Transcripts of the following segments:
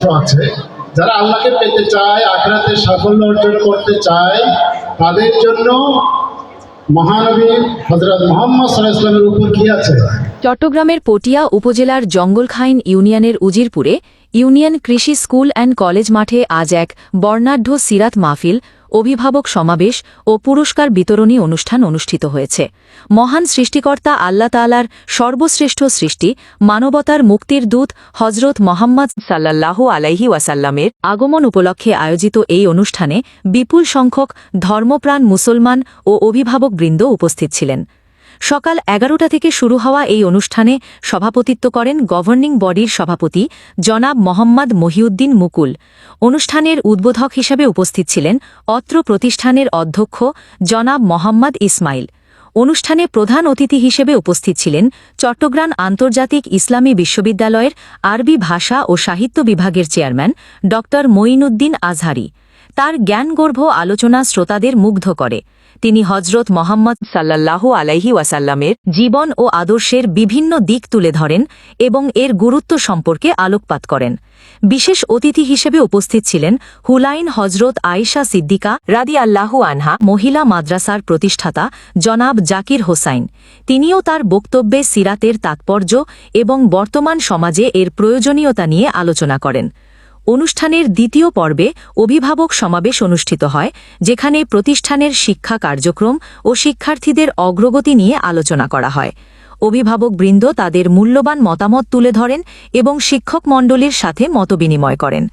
আছে, যারা আল্লাহকে পেতে চায়, আখিরাতে সাফল্য অর্জন করতে চায়, তাদের জন্য মহানবী হযরত মুহাম্মদ সাল্লাল্লাহু আলাইহি ওয়াসাল্লামের উপর কি আছে? চট্টগ্রামের পটিয়া উপজেলার জঙ্গলখাইন ইউনিয়নের উজিরপুরে ইউনিয়ন কৃষি স্কুল অ্যান্ড কলেজ মাঠে আজ এক বর্ণাঢ্য সিরাত মাহফিল, অভিভাবক সমাবেশ ও পুরস্কার বিতরণী অনুষ্ঠান অনুষ্ঠিত হয়েছে। মহান সৃষ্টিকর্তা আল্লাহ তাআলার সর্বশ্রেষ্ঠ সৃষ্টি, মানবতার মুক্তির দূত হজরত মোহাম্মদ সাল্লাল্লাহু আলাইহি ওয়াসাল্লামের আগমন উপলক্ষে আয়োজিত এই অনুষ্ঠানে বিপুল সংখ্যক ধর্মপ্রাণ মুসলমান ও অভিভাবকবৃন্দ উপস্থিত ছিলেন। সকাল 11টা থেকে শুরু হওয়া এই অনুষ্ঠানে সভাপতিত্ব করেন গভর্নিং বডির সভাপতি জনাব মোহাম্মদ মহিউদ্দিন মুকুল। অনুষ্ঠানের উদ্বোধক হিসেবে উপস্থিত ছিলেন অত্র প্রতিষ্ঠানের অধ্যক্ষ জনাব মোহাম্মদ ইসমাইল। অনুষ্ঠানে প্রধান অতিথি হিসেবে উপস্থিত ছিলেন চট্টগ্রাম আন্তর্জাতিক ইসলামী বিশ্ববিদ্যালয়ের আরবি ভাষা ও সাহিত্য বিভাগের চেয়ারম্যান ড মঈনুদ্দিন আজহারি। তার জ্ঞানগর্ভ আলোচনা শ্রোতাদের মুগ্ধ করে। তিনি হজরত মোহাম্মদ সাল্লাল্লাহু আলাইহি ওয়াসাল্লামের জীবন ও আদর্শের বিভিন্ন দিক তুলে ধরেন এবং এর গুরুত্ব সম্পর্কে আলোকপাত করেন। বিশেষ অতিথি হিসেবে উপস্থিত ছিলেন হুলাইন হজরত আয়েশা সিদ্দিকা রাদিয়াল্লাহু আনহা মহিলা মাদ্রাসার প্রতিষ্ঠাতা জনাব জাকির হোসাইন। তিনিও তার বক্তব্যে সিরাতের তাৎপর্য এবং বর্তমান সমাজে এর প্রয়োজনীয়তা নিয়ে আলোচনা করেন। অনুষ্ঠানের দ্বিতীয় পর্বে অভিভাবক সমাবেশ অনুষ্ঠিত হয়, যেখানে প্রতিষ্ঠানের শিক্ষা কার্যক্রম ও শিক্ষার্থীদের অগ্রগতি নিয়ে আলোচনা করা হয়। অভিভাবকবৃন্দ তাদের মূল্যবান মতামত তুলে ধরেন এবং শিক্ষক মণ্ডলীর সাথে মতবিনিময় করেন।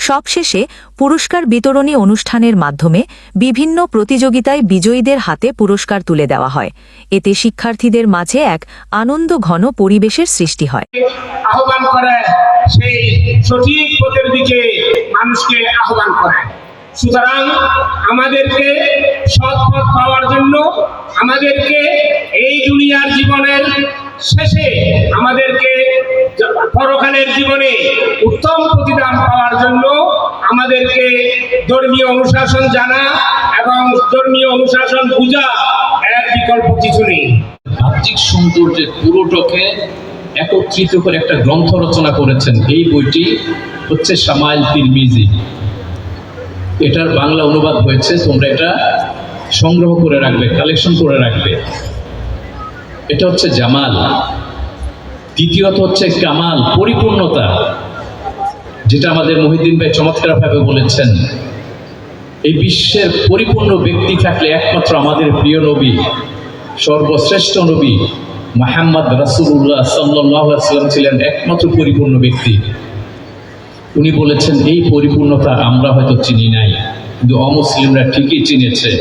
সবশেষে পুরস্কার বিতরণী অনুষ্ঠানের মাধ্যমে বিভিন্ন প্রতিযোগিতায় বিজয়ীদের হাতে পুরস্কার তুলে দেওয়া হয়। এতে শিক্ষার্থীদের মাঝে এক আনন্দঘন পরিবেশের সৃষ্টি হয়। আহ্বান করে সেই সঠিক পথের দিকে মানুষকে আহ্বান করে। সুতরাং আমাদেরকে সৎ পথ পাওয়ার জন্য, আমাদেরকে এই দুনিয়ার জীবনের শেষে আমাদেরকে পরকালের জীবনে উত্তম প্রতিদান পাওয়ার জন্য আমাদেরকে ধর্মীয় অনুশাসন জানা এবং ধর্মীয় অনুশাসন বুঝা, এর বিকল্প কিছু নেই। বাহ্যিক সৌন্দর্যের পুরোটাকে একত্রিত করে একটা গ্রন্থ রচনা করেছেন। এই বইটি হচ্ছে শামাইল তিরমিজি। এটার বাংলা অনুবাদ হয়েছে, তোমরা এটা সংগ্রহ করে রাখবে, কালেকশন করে রাখবে। এটা হচ্ছে জামাল। দ্বিতীয়ত হচ্ছে কামাল, পরিপূর্ণতা, যেটা আমাদের মহিউদ্দিন ভাই চমৎকারভাবে বলেছেন। এই বিশ্বের পরিপূর্ণ ব্যক্তি থাকলে একমাত্র আমাদের প্রিয় নবী, সর্বশ্রেষ্ঠ নবী মুহাম্মদ রাসূলুল্লাহ সাল্লাল্লাহু আলাইহি ওয়াসাল্লাম ছিলেন একমাত্র পরিপূর্ণ ব্যক্তি। উনি বলেছেন এই পরিপূর্ণতা আমরা হয়তো চিনি নাই, কিন্তু অমুসলিমরা ঠিকই চিনেছে।